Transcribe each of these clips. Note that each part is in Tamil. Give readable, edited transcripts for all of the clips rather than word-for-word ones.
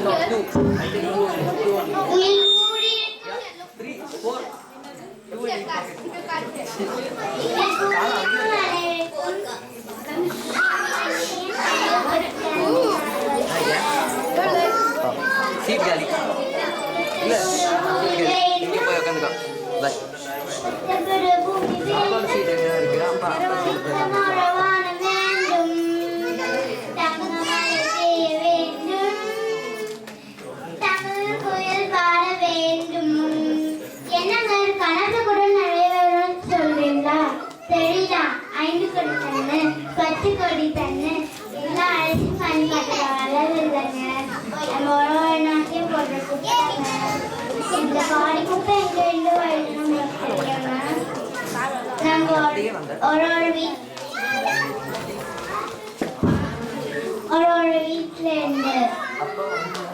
No, two. I think two only. Yeah, three, four. Two in each pocket. Seat gali. இல்ல இங்க போய் உட்காந்துக்கோ. பை. அப்பா சீட் எங்க இருக்கு? அப்பா சீட்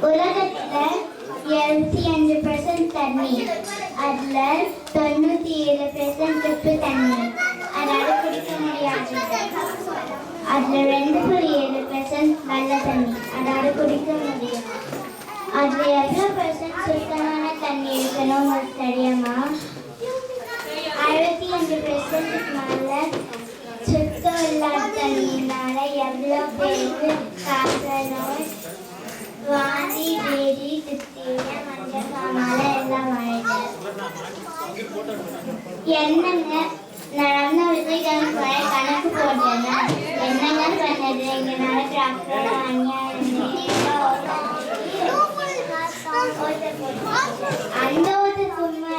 உலகத்துல 75% தண்ணி, அதுல 97% உப்பு தண்ணி, அதாவது குடிக்க முடியாது. அதுல 2.7% நல்ல தண்ணி, அதாவது குடிக்க முடியும். அதுல எவ்வளவு பெர்சன்ட் சுத்தமான தண்ணி இருக்கணும் உங்களுக்கு தெரியுமா? 65% மேல சுத்தம் இல்லாத தண்ணியினால எவ்வளவு பேருக்கு காசநோய், வாந்தி, பேதி, டிப்தீரியா, மஞ்சக்காமால எல்லாம் ஆயிடுது. என்னங்க நடந்த விஷயம் கணக்கு போட்டேன்னா என்னங்க பண்ணது? இங்க நடக்கிற அக்கறை அநியாயம் அந்த ஒரு சும்மா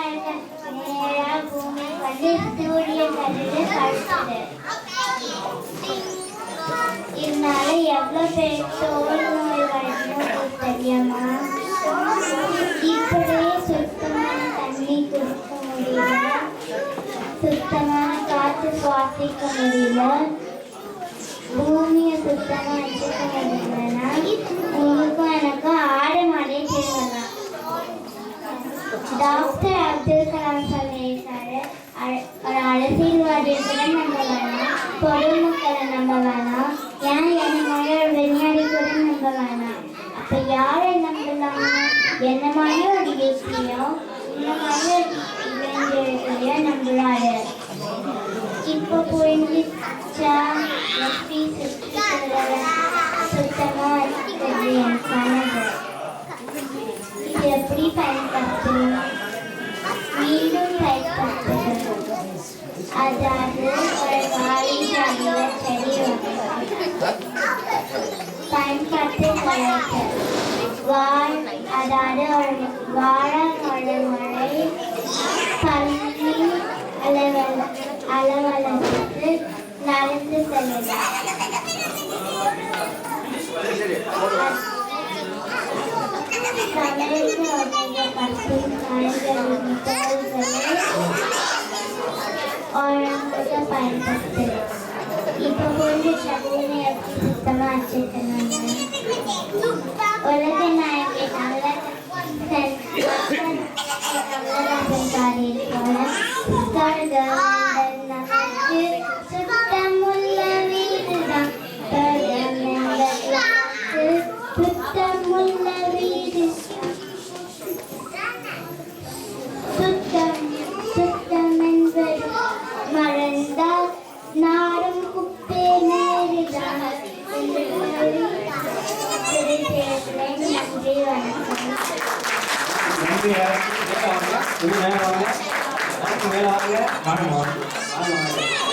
நேரா பூமி வந்து சூரிய கதிர கழிச்சது. இதனால எவ்வளவு பேர் தோல் நோய் வரணும் தெரியுமா? இப்படியே சுத்தமான தண்ணி குடிக்க முடியல, சுத்தமான காற்று சுவாசிக்க முடியல, பூமியை சுத்தமா வச்சுக்க முடியலன்னா உங்களுக்கும் எனக்கும் ஆடு மாடே தேவைதான். டாக்டர் அப்துல் கலாம் சொல்லியிருக்காரு, ஒரு அரசியல்வாதியை கூட நம்ப வேணாம், பொதுமக்களை நம்ப வேணாம், ஏன் என்ன மாதிரி ஒரு விஞ்ஞானி கூட நம்ப வேணாம். அப்ப யாரை நம்பலாம்? என்ன மாதிரி ஒரு இயற்கையோ இந்த மாதிரி இளைஞர்களையோ நம்புறாரு. இப்போ புரிஞ்சிச்சா எப்படி சுத்தமா இருக்கிறது என் கனவு. இது எப்படி பயன்படுத்தணும்? மீண்டும் பயன்படுத்தணும். அதாவது ஒரு வாழைச்சாடியில செடி பயன்படுத்த அதாவது ஒரு வாழை மழை பள்ளி அலுவலகத்துக்கு நடந்து செல்லலாம். சமையலுக்கு உபயோகப்படுத்தும் காய்கறிகளின் தோல்களை ஒழுங்காக பயன்படுத்தலாம். இப்போ புரிஞ்சிச்சா பூமி எப்படி சுத்தமாக வச்சுக்கணும்னு? உலக நாயகி நமக்கு சுத்தமுள்ள வீடுதான், சுத்தமுள்ள வீடு, சுத்தம் என்பது மறந்தால் நாடும் குப்பை நேரிதான். நன்றி, வணக்கம். நன்றி.